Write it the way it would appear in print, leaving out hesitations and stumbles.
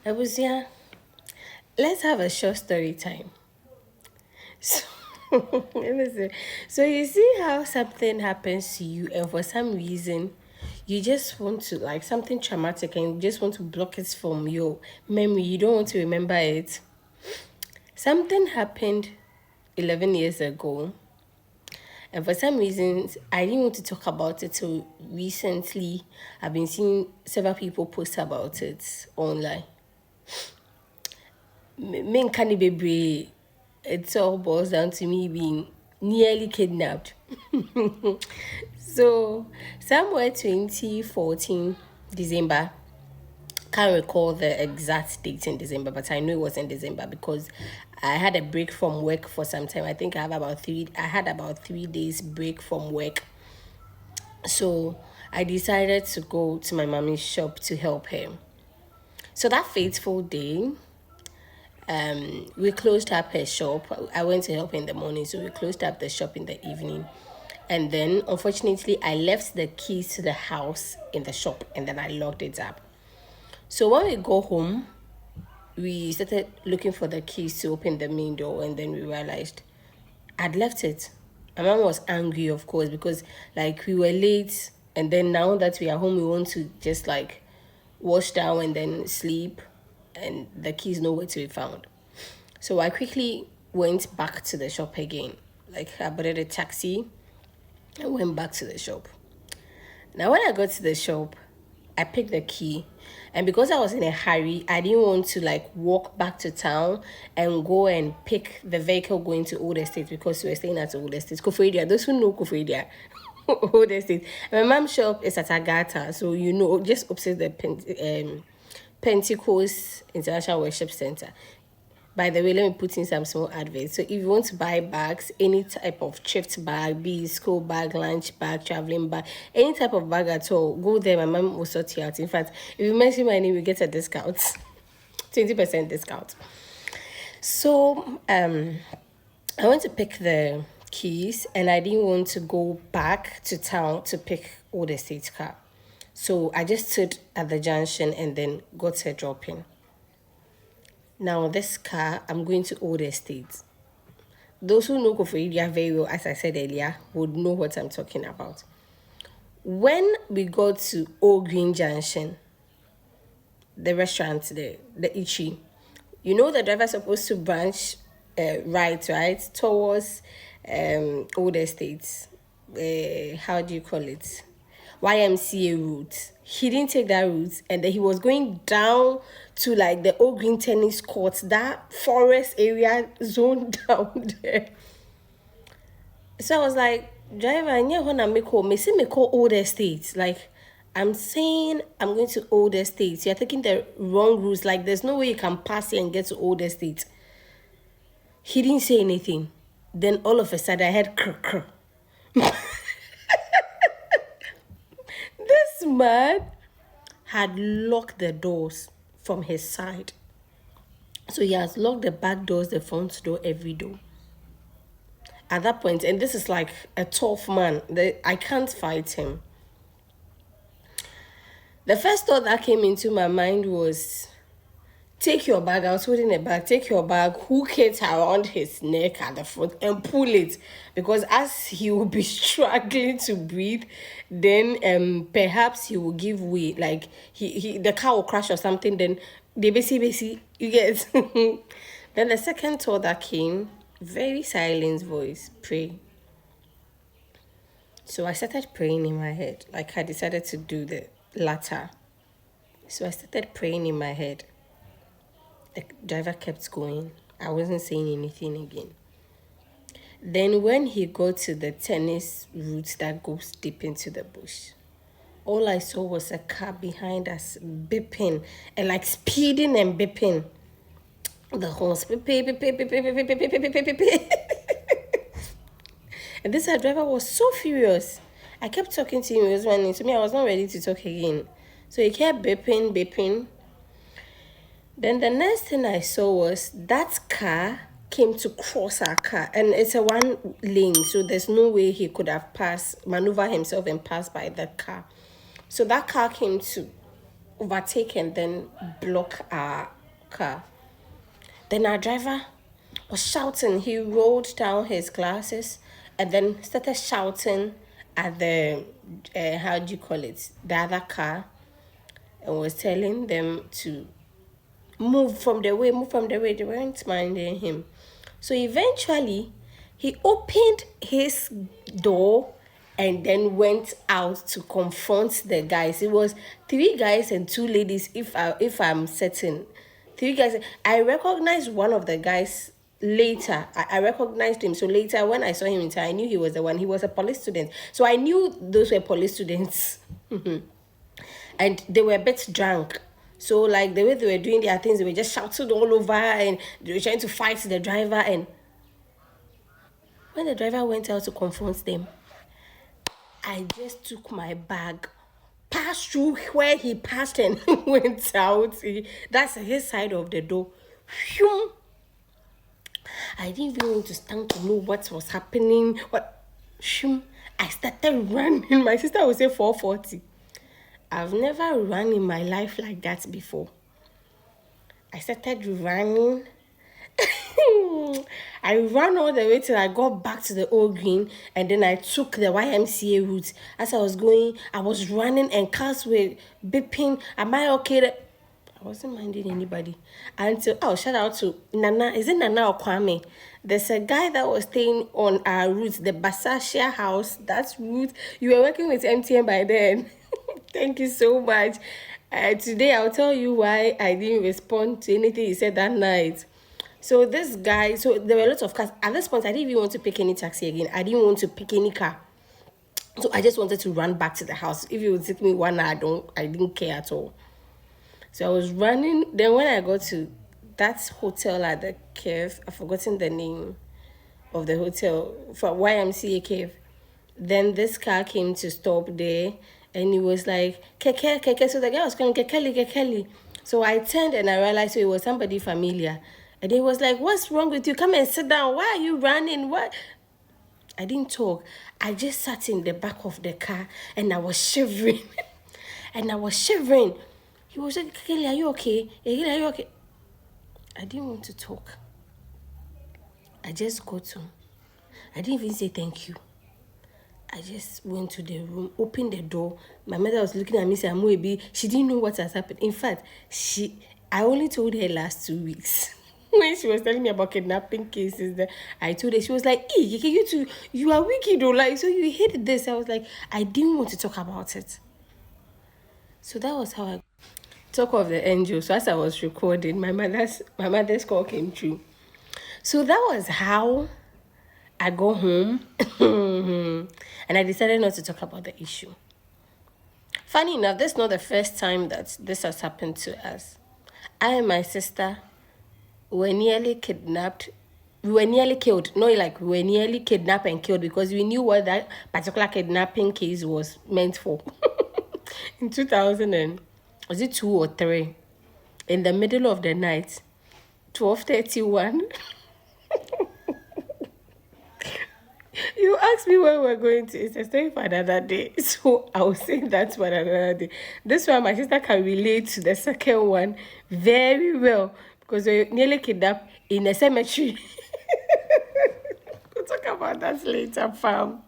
I was, yeah. Let's have a short story time. So, let me see. So you see how something happens to you, and for some reason, you just want to like something traumatic, and you just want to block it from your memory. You don't want to remember it. Something happened 11 years ago, and for some reasons, I didn't want to talk about it till recently. I've been seeing several people post about it online. Me and Kani Bebre, it all boils down to me being nearly kidnapped. So, somewhere 2014, December, can't recall the exact date in December, but I know it was in December because I had a break from work for some time. I think I had about 3 days break from work. So I decided to go to my mommy's shop to help her. So that fateful day, we closed up her shop. I went to help in the morning, so we closed up the shop in the evening. And then, unfortunately, I left the keys to the house in the shop and then I locked it up. So when we go home, we started looking for the keys to open the main door and then we realized I'd left it. My mom was angry, of course, because like we were late and then now that we are home, we want to just like wash down and then sleep and the keys nowhere to be found. So I quickly went back to the shop again. Like I boarded a taxi and went back to the shop. Now when I got to the shop, I picked the key. And because I was in a hurry, I didn't want to like walk back to town and go and pick the vehicle going to Old Estate because we were staying at Old Estate. Koforidua, those who know Koforidua, Old Estate. My mom's shop is at Agata, so you know, just opposite the Pentecost International Worship Center. By the way, let me put in some small adverts. So if you want to buy bags, any type of thrift bag, be it school bag, lunch bag, traveling bag, any type of bag at all, go there. My mom will sort you out. In fact, if you mention my name, you get a discount, 20% discount. So I went to pick the keys, and I didn't want to go back to town to pick all the state car. So I just stood at the junction and then got her drop in. Now, this car, I'm going to Old Estate. Those who know Koforidua very well, as I said earlier, would know what I'm talking about. When we got to Old Green Junction, the restaurant there, the Ichi, you know the driver's supposed to branch right, towards Old Estates. How do you call it? YMCA route. He didn't take that route, and then he was going down to like the Old Green tennis courts, that forest area zone down there. So I was like, driver, I know when I make home, me call Old Estates. Like, I'm saying I'm going to Old Estates. You're taking the wrong routes. Like, there's no way you can pass here and get to Old Estates. He didn't say anything. Then all of a sudden, I heard krr krr. This man had locked the doors from his side. So he has locked the back doors, the front door, every door. At that point, and this is like a tough man, I can't fight him. The first thought that came into my mind was, take your bag. I was holding a bag. Take your bag, hook it around his neck at the front, and pull it. Because as he will be struggling to breathe, then perhaps he will give way. Like the car will crash or something. Then they basically you get. Then the second thought that came, very silent voice, pray. So I started praying in my head. Like I decided to do the latter. So I started praying in my head. The driver kept going. I wasn't saying anything again. Then when he got to the tennis route that goes deep into the bush, all I saw was a car behind us beeping and like speeding and beeping. The horse beep, beep, beep, beep, beep, beep, beep, beep, beep, beep, beep, beep. And this driver was so furious. I kept talking to him. He was running to me. I was not ready to talk again. So he kept beeping, beeping. Then the next thing I saw was that car came to cross our car, and it's a one lane, so there's no way he could have maneuver himself and pass by the car. So that car came to overtake and then block our car. Then our driver was shouting. He rolled down his glasses and then started shouting at the, how do you call it, the other car, and was telling them to move from the way, move from the way. They weren't minding him. So eventually, he opened his door and then went out to confront the guys. It was three guys and two ladies, if I'm certain. Three guys. I recognized one of the guys later. I recognized him. So later, when I saw him in town, I knew he was the one. He was a police student. So I knew those were police students. And they were a bit drunk. So like the way they were doing their things, they were just shouting all over and they were trying to fight the driver. And when the driver went out to confront them, I just took my bag, passed through where he passed and went out. That's his side of the door. Phew. I didn't even want to stand to know what was happening. What? Phew. I started running. My sister would say 440. I've never run in my life like that before. I started running. I ran all the way till I got back to the old green, and then I took the YMCA route. As I was going, I was running and cars were beeping. Am I okay? I wasn't minding anybody until, oh, shout out to Nana. Is it Nana or Kwame? There's a guy that was staying on our route, the Basashia house. That's route. You were working with MTN by then. Thank you so much. Today I'll tell you why I didn't respond to anything he said that night. So this guy, so there were lots of cars. At this point, I didn't even want to pick any taxi again. I didn't want to pick any car. So I just wanted to run back to the house. If it would take me 1 hour, I didn't care at all. So I was running. Then when I got to that hotel at the cave, I've forgotten the name of the hotel, for YMCA cave. Then this car came to stop there, and he was like, Keke, Keke. So the guy was calling Kekeli, Kekeli. So I turned and I realized it was somebody familiar. And he was like, what's wrong with you? Come and sit down. Why are you running? What? I didn't talk. I just sat in the back of the car and I was shivering. And I was shivering. He was like, Kekeli, are you okay? Kekeli, are you okay? I didn't want to talk. I just got to. I didn't even say thank you. I just went to the room, opened the door. My mother was looking at me saying, Amoebi. She didn't know what has happened. In fact, I only told her last 2 weeks. When she was telling me about kidnapping cases, that I told her, she was like, you are wicked, though. Like, so you hate this. I was like, I didn't want to talk about it. So that was how I talk of the angel. So as I was recording, my mother's call came through. So that was how I go home and I decided not to talk about the issue. Funny enough, this is not the first time that this has happened to us. I and my sister were nearly kidnapped. We were nearly killed. No, like we were nearly kidnapped and killed because we knew what that particular kidnapping case was meant for. In 2000 and was it 2 or 3? In the middle of the night, 12:31. You asked me where we're going to. It's a story for another day. So I'll say that for another day. This one, my sister can relate to the second one very well because we nearly kidnapped in a cemetery. We'll talk about that later, fam.